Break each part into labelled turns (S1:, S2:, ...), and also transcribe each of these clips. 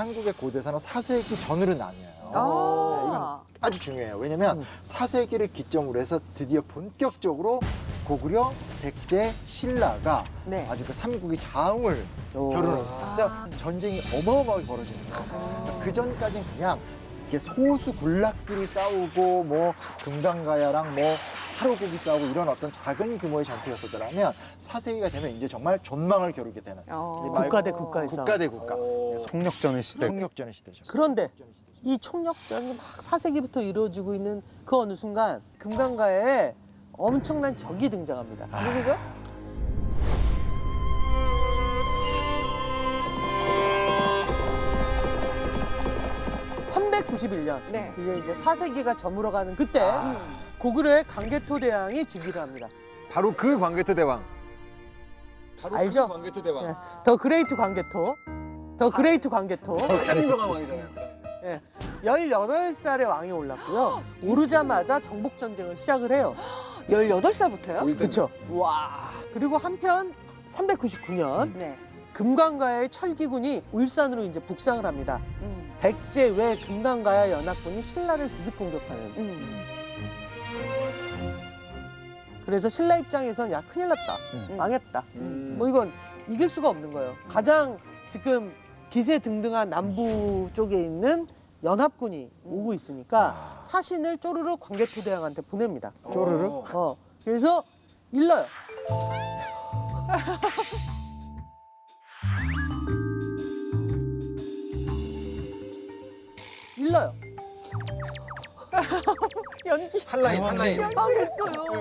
S1: 한국의 고대사는 4세기 전으로 나뉘어요.
S2: 아.
S1: 이건 아주 중요해요. 왜냐면 4세기를 기점으로 해서 드디어 본격적으로 고구려, 백제, 신라가
S2: 네.
S1: 아주 그 삼국이 자웅을 겨루는 그래서 전쟁이 어마어마하게 벌어지는 거예요. 그 전까지는 그냥 이렇게 소수 군락들이 싸우고 뭐 금강가야랑 뭐 사로고기 싸우고 이런 어떤 작은 규모의 전투였었더라면 4세기가 되면 이제 정말 존망을 겨루게 되는
S3: 국가 대 국가의 싸움.
S1: 국가 대 국가
S4: 총력전의 시대.
S1: 총력전의 시대죠.
S3: 그런데 이 총력전이 막 4세기부터 이루어지고 있는 그 어느 순간 금강가에 엄청난 적이 등장합니다.
S2: 누구죠?
S3: (391년)
S2: 네.
S3: 그게 이제 4세기가 저물어가는 그때 고구려의 강개토 대왕이 즉위를 합니다.
S5: 바로 그 광개토 대왕. 바로
S3: 알죠?
S5: 그 광개토 대왕.
S3: 네. 더 그레이트 광개토. 더 그레이트 광개토.
S5: 가장 유명한 왕이잖아요.
S3: 예, 18살의 왕이 올랐고요. 오르자마자 정복 전쟁을 시작을 해요.
S2: 18살부터요?
S3: 그렇죠.
S2: 와.
S3: 그리고 한편 399년
S2: 네.
S3: 금강가야의 철기군이 울산으로 이제 북상을 합니다. 백제 외 금강가야 연합군이 신라를 기습 공격하는. 그래서 신라 입장에선 야 큰일 났다. 망했다. 뭐 이건 이길 수가 없는 거예요. 가장 지금 기세 등등한 남부 쪽에 있는 연합군이 오고 있으니까 사신을 쪼르르 광개토 대왕한테 보냅니다.
S1: 쪼르르?
S3: 그래서 일러요. 일러요.
S2: 연기.
S5: 한라인.
S3: 망했어요.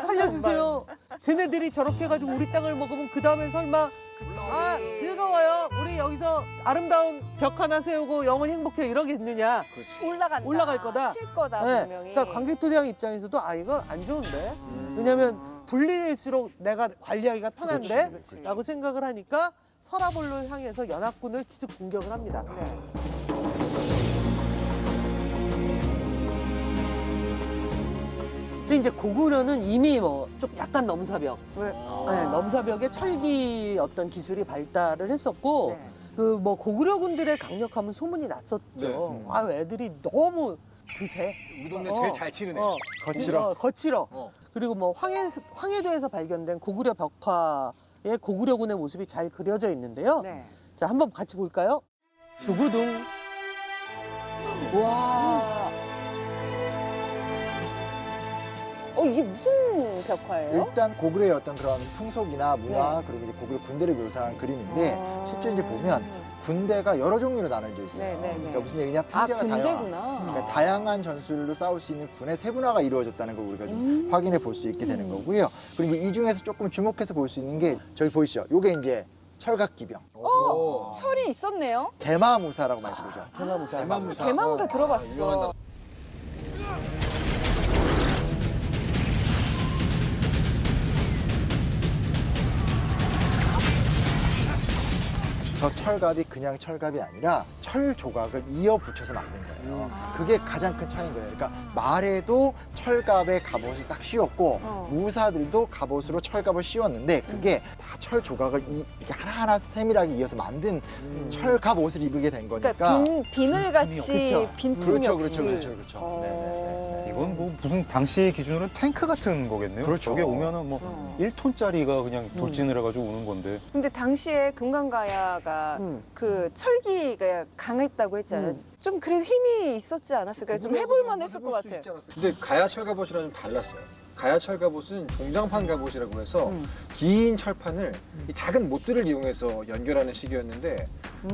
S3: 살려주세요. 쟤네들이 저렇게 해가지고 우리 땅을 먹으면 그 다음엔 설마 즐거워요. 우리 여기서 아름다운 벽 하나 세우고 영원히 행복해 이러겠느냐.
S2: 올라간다.
S3: 올라갈 거다.
S2: 칠 거다
S3: 네.
S2: 분명히.
S3: 그러니까 광개토 대왕 입장에서도 이거 안 좋은데. 왜냐면 분리될수록 내가 관리하기가 편한데
S2: 그치.
S3: 라고 생각을 하니까 서라볼로 향해서 연합군을 기습 공격을 합니다.
S2: 네.
S3: 근데 이제 고구려는 이미 뭐 좀 약간 넘사벽,
S2: 왜?
S3: 네, 넘사벽에 철기 어떤 기술이 발달을 했었고
S2: 네.
S3: 그 뭐 고구려군들의 강력함은 소문이 났었죠. 애들이 너무 드세.
S5: 우리 동네 제일 잘 치는 애.
S1: 거칠어.
S3: 거칠어. 그리고 뭐 황해도에서 발견된 고구려 벽화에 고구려군의 모습이 잘 그려져 있는데요.
S2: 네.
S3: 자, 한번 같이 볼까요? 두구둥.
S2: 와. 이게 무슨 벽화예요?
S1: 일단 고구려의 어떤 그런 풍속이나 문화
S2: 네.
S1: 그리고 이제 고구려 군대를 묘사한 그림인데 실제 이제 보면 군대가 여러 종류로 나눠져 있어요.
S2: 네, 네, 네.
S1: 그러니까 무슨 얘기냐? 편제가
S2: 군대구나.
S1: 그러니까 다양한 전술로 싸울 수 있는 군의 세분화가 이루어졌다는 걸 우리가 좀 확인해 볼 수 있게 되는 거고요. 그리고 이 중에서 조금 주목해서 볼 수 있는 게 저기 보이시죠? 요게 이제 철갑기병,
S2: 철이 있었네요.
S1: 대마무사라고 많이 부르죠.
S3: 대마무사.
S5: 대마무사.
S2: 대마무사 들어봤어.
S5: 유명한
S1: 저 철갑이 그냥 철갑이 아니라 철 조각을 이어 붙여서 만든 거예요. 그게 가장 큰 차이인 거예요. 그러니까 말에도 철갑에 갑옷이 딱 씌웠고 무사들도 갑옷으로 철갑을 씌웠는데 그게 다 철 조각을 이렇게 하나하나 세밀하게 이어서 만든 철갑 옷을 입게 된 거니까.
S2: 그러니까 비늘같이
S3: 그쵸.
S2: 빈틈이
S1: 그렇죠,
S2: 없이.
S1: 그렇죠. 네네네.
S4: 이건 뭐 무슨 당시 기준으로는 탱크 같은 거겠네요.
S1: 그렇죠.
S4: 저게 오면은 뭐 1톤짜리가 그냥 돌진을 해가지고 오는 건데.
S2: 근데 당시에 금강가야가 그 철기가 강했다고 했잖아요. 좀 그래도 힘이 있었지 않았을까요? 좀 해볼만 했을 것 같아요.
S5: 근데 가야 철갑옷이랑 좀 달랐어요. 가야 철갑옷은 종장판 갑옷이라고 해서 긴 철판을 이 작은 못들을 이용해서 연결하는 식이었는데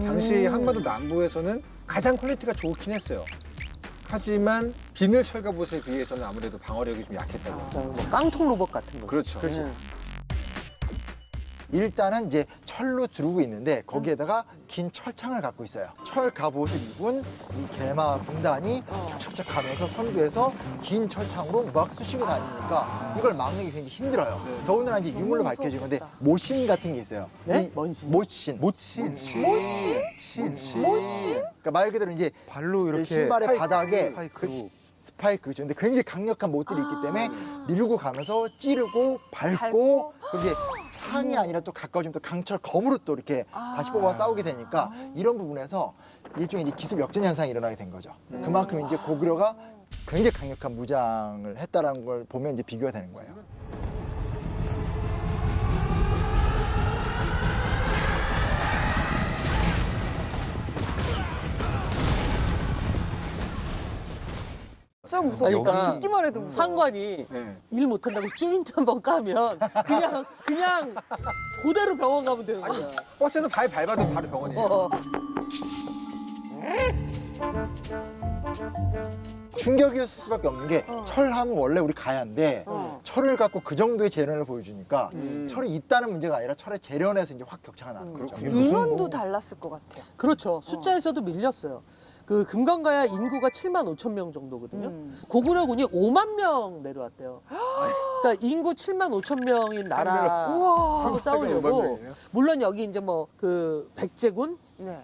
S5: 당시 한반도 남부에서는 가장 퀄리티가 좋긴 했어요. 하지만 비늘 철갑옷에 비해서는 아무래도 방어력이 좀 약했다고.
S3: 뭐 깡통 로봇 같은 거.
S5: 그렇죠.
S1: 일단은 이제 철로 두르고 있는데 거기에다가 긴 철창을 갖고 있어요. 철 갑옷을 입은 이 개마 군단이 촉촉촉 가면서 선두에서 긴 철창으로 막 쑤시고 다니니까 이걸 막는 게 굉장히 힘들어요. 더군다나 이제 유물로 밝혀진 건데 모신 같은 게 있어요.
S3: 네?
S1: 이
S3: 뭔신?
S1: 모신.
S4: 모친.
S2: 모신?
S1: 그러니까 말 그대로 이제
S4: 발로 이렇게
S1: 신발의 바닥에
S4: 스파이크.
S1: 스파이크 그렇죠. 근데 굉장히 강력한 못들이 있기 때문에 밀고 가면서 찌르고 밟고 그게 창이 아니라 또 가까워지면 또 강철 검으로 또 이렇게 다시 뽑아 싸우게 되니까 이런 부분에서 일종의 이제 기술 역전 현상이 일어나게 된 거죠. 그만큼 이제 고구려가 굉장히 강력한 무장을 했다라는 걸 보면 이제 비교가 되는 거예요.
S2: 진짜 무서워.
S3: 그러니까
S2: 듣기만 해도 무서워.
S3: 상관이
S5: 네.
S3: 일 못한다고 조인트 한번 까면 그냥 그대로 병원 가면 되는 거야.
S5: 버스에서 발 밟아도 바로 병원이에요.
S3: 어.
S1: 충격이었을 수밖에 없는 게 철하면 원래 우리 가야인데 철을 갖고 그 정도의 재련을 보여주니까 철이 있다는 문제가 아니라 철의 재련에서 이제 확 격차가 나는 거죠.
S2: 인원도 달랐을 것 같아요.
S3: 그렇죠. 숫자에서도 밀렸어요. 그 금강가야 인구가 7만 5천 명 정도거든요. 고구려군이 5만 명 내려왔대요. 그러니까 인구 7만 5천 명인 나라하고 싸우려고. 물론 여기 이제 뭐 그 백제군,
S2: 네.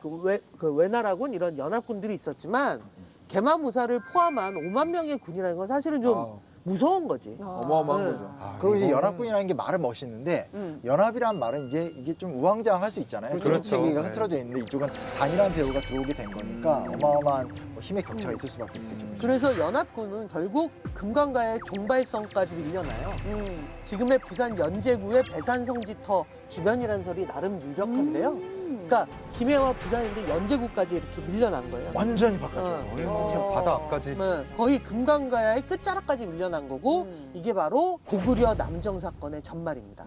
S3: 그 외나라군 이런 연합군들이 있었지만 개마무사를 포함한 5만 명의 군이라는 건 사실은 좀 무서운 거지.
S5: 어마어마한
S3: 네.
S5: 거죠.
S1: 그리고 이제 연합군이라는 게 말은 멋있는데 연합이란 말은 이제 이게 좀 우왕좌왕할 수 있잖아요.
S4: 그렇죠.
S1: 정치기가
S4: 네.
S1: 흐트러져 있는데 이쪽은 단일한 대우가 들어오게 된 거니까 어마어마한 뭐 힘의 격차가 있을 수밖에 없겠죠.
S3: 그래서 연합군은 결국 금강가의 종발성까지 밀려나요. 지금의 부산 연제구의 배산성지터 주변이라는 설이 나름 유력한데요. 그러니까 김해와 부산인데 연제구까지 이렇게 밀려난 거예요.
S1: 완전히 바깥으로.
S4: 그냥 바다 앞까지.
S3: 네, 거의 금강가야의 끝자락까지 밀려난 거고 이게 바로 고구려 남정 사건의 전말입니다.